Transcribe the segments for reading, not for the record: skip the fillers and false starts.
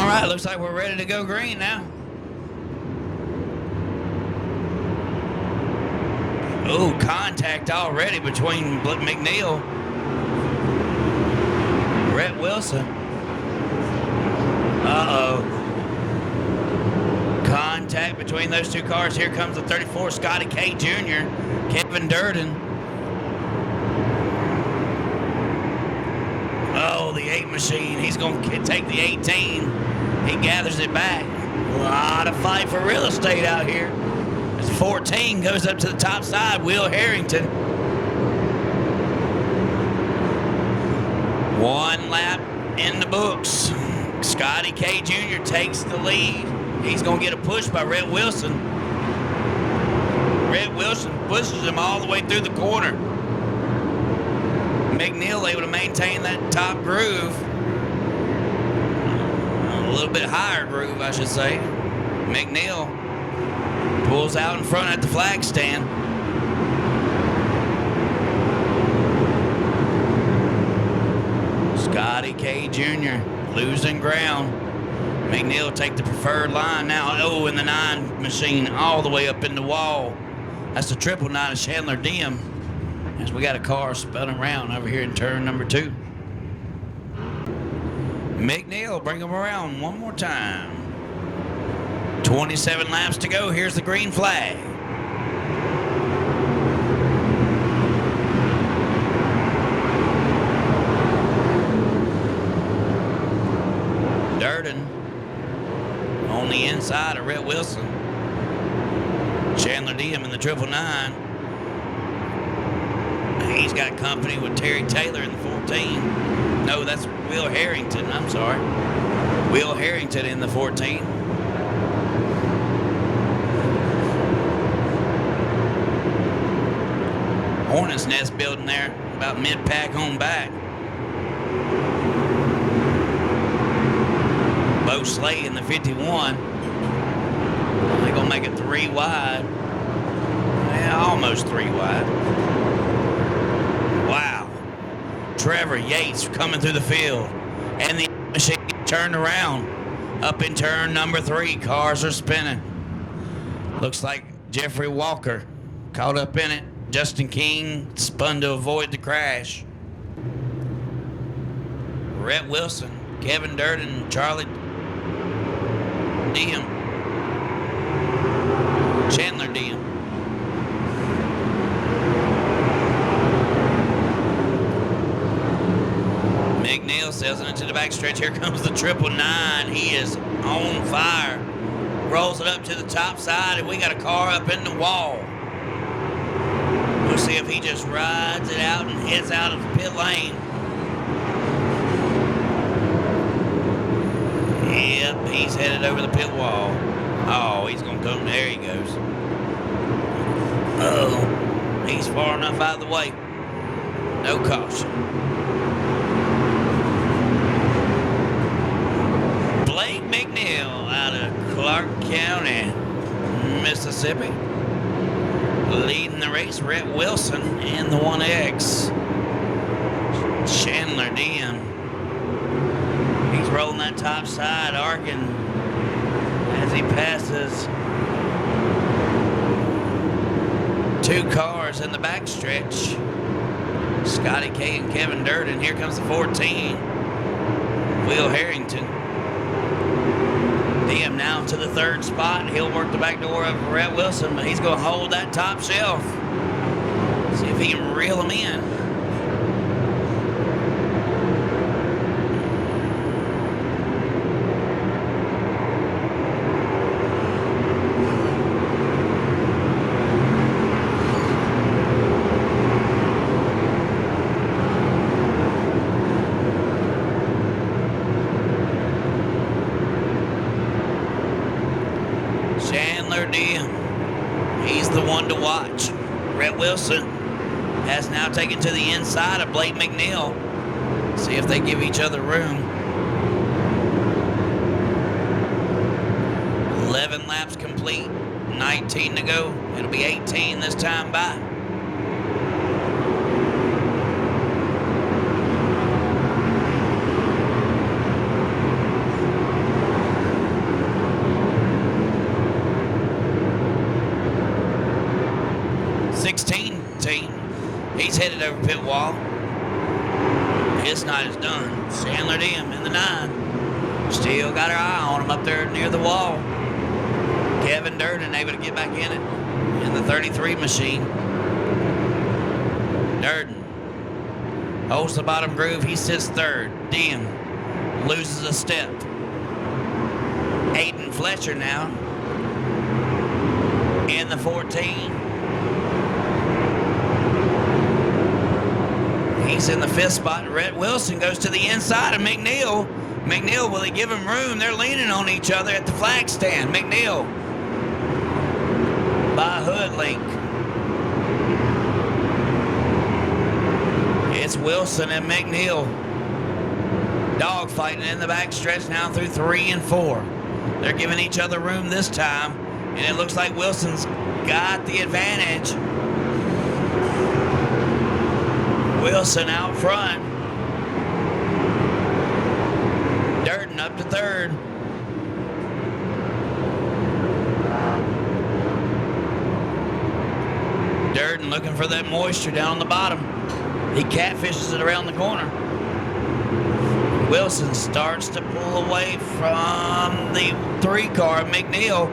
All right, looks like we're ready to go green now. Oh, contact already between McNeil, Rhett Wilson. Uh-oh. Contact between those two cars. Here comes the 34, Scotty K Jr., Kevin Durden. Oh, the 8 machine. He's going to take the 18. He gathers it back. A lot of fight for real estate out here. As 14 goes up to the top side, Will Harrington. 1 lap in the books. Scotty K Jr. takes the lead. He's going to get a push by Rhett Wilson. Rhett Wilson pushes him all the way through the corner. McNeil able to maintain that top groove. A little bit higher groove, I should say. McNeil pulls out in front at the flag stand. Scotty K Jr. losing ground. McNeil take the preferred line now. Oh, and the 9 machine all the way up in the wall. That's the 999 of Chandler Diem. As we got a car spinning around over here in turn number 2. McNeil, bring him around one more time. 27 laps to go. Here's the green flag. Durden on the inside of Rhett Wilson. Chandler Diem in the 999. He's got company with Terry Taylor in the 14. No, that's Will Harrington. I'm sorry. Will Harrington in the 14. Hornets Nest building there, about mid-pack on back. Bo Slay in the 51. They're going to make it 3 wide. Yeah, almost 3 wide. Wow. Trevor Yates coming through the field. And the machine turned around. Up in turn number 3. Cars are spinning. Looks like Jeffrey Walker caught up in it. Justin King spun to avoid the crash. Rhett Wilson, Kevin Durden, Charlie Diem. Chandler Diem. McNeil sails it into the backstretch. Here comes the 999. He is on fire. Rolls it up to the top side, and we got a car up in the wall. We'll see if he just rides it out and heads out of the pit lane. Yep, he's headed over the pit wall. Oh, he's going to come. There he goes. Uh-oh. He's far enough out of the way. No caution. Blake McNeil out of Clark County, Mississippi. Leading the race, Rhett Wilson in the 1X. Chandler Diem. He's rolling that top side, arcing as he passes 2 cars in the backstretch. Scotty K and Kevin Durden. Here comes the 14. Will Harrington. Diem now to the 3rd spot. He'll work the back door of Rhett Wilson, but he's going to hold that top shelf. See if he can reel him in. Chandler Diem, he's the one to watch. Rhett Wilson has now taken to the inside of Blake McNeil. See if they give each other room. 11 laps complete, 19 to go. It'll be 18 this time by. headed over pit wall. His night is done. Chandler Diem in the 9. Still got her eye on him up there near the wall. Kevin Durden able to get back in it in the 33 machine. Durden holds the bottom groove. He sits third. Diem loses a step. Aiden Fletcher now in the 14. He's in the 5th spot. Rhett Wilson goes to the inside of McNeil. McNeil, will he give him room? They're leaning on each other at the flag stand. McNeil by Hoodlink. It's Wilson and McNeil dogfighting in the back stretch now through 3 and 4. They're giving each other room this time, and it looks like Wilson's got the advantage. Wilson out front. Durden up to 3rd. Durden looking for that moisture down on the bottom. He catfishes it around the corner. Wilson starts to pull away from the 3 car, McNeil.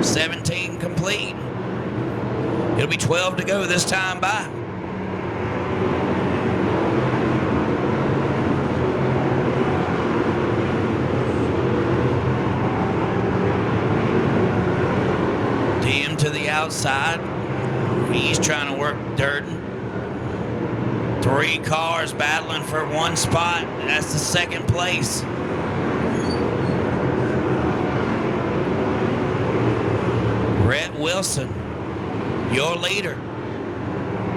17 complete. It'll be 12 to go this time by. Diem to the outside. He's trying to work Durden. 3 cars battling for 1 spot. That's the 2nd place. Rhett Wilson, your leader.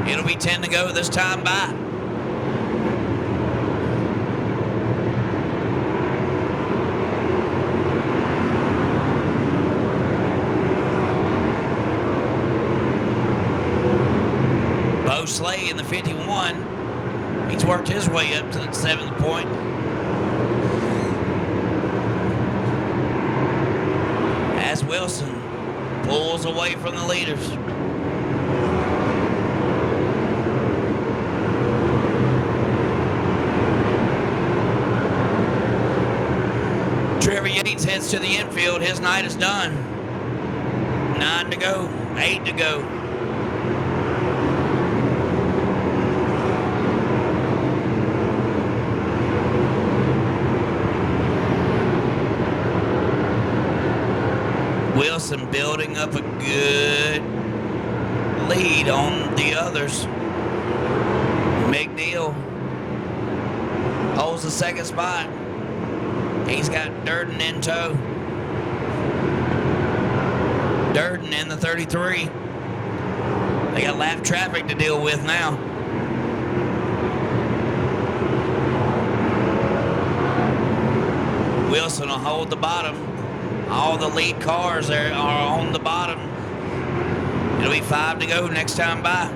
It'll be 10 to go this time by. Bo Slay in the 51. He's worked his way up to the 7th point. As Wilson pulls away from the leaders. Trevor Yates heads to the infield. His night is done. 9 to go, 8 to go. Wilson building up a good lead on the others. McNeil holds the 2nd spot. He's got Durden in tow. Durden in the 33. They got lap traffic to deal with now. Wilson will hold the bottom. All the lead cars are on the bottom. It'll be 5 to go next time by.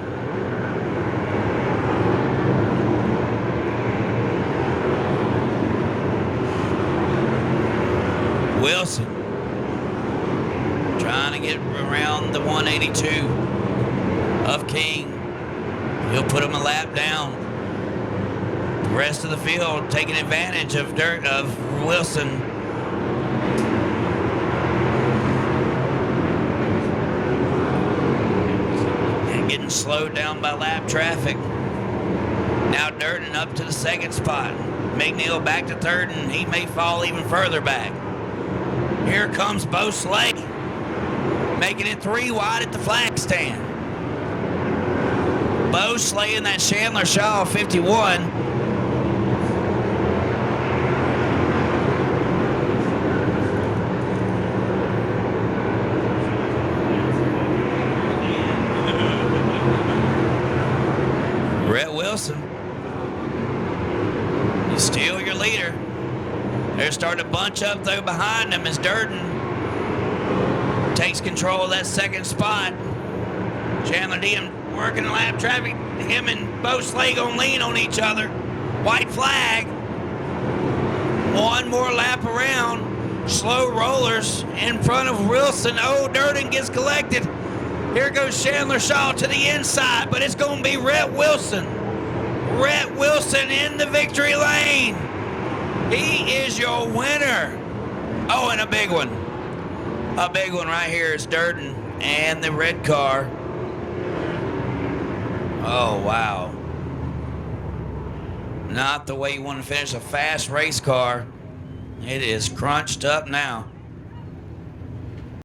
Wilson trying to get around the 182 of King. He'll put him a lap down. The rest of the field taking advantage of Wilson. Getting slowed down by lap traffic. Now Durden up to the 2nd spot. McNeil back to 3rd, and he may fall even further back. Here comes Bo Slay, making it 3 wide at the flag stand. Bo Slay in that Chandler Shaw 51. Rhett Wilson, he's still your leader. They're starting to bunch up though behind him as Durden takes control of that 2nd spot. Chandler Diem working the lap traffic. Him and Bo Slay gonna lean on each other. White flag. 1 more lap around. Slow rollers in front of Wilson. Oh, Durden gets collected. Here goes Chandler Shaw to the inside, but it's going to be Rhett Wilson. Rhett Wilson in the victory lane. He is your winner. Oh, and a big one. A big one right here is Durden and the red car. Oh, wow. Not the way you want to finish a fast race car. It is crunched up now.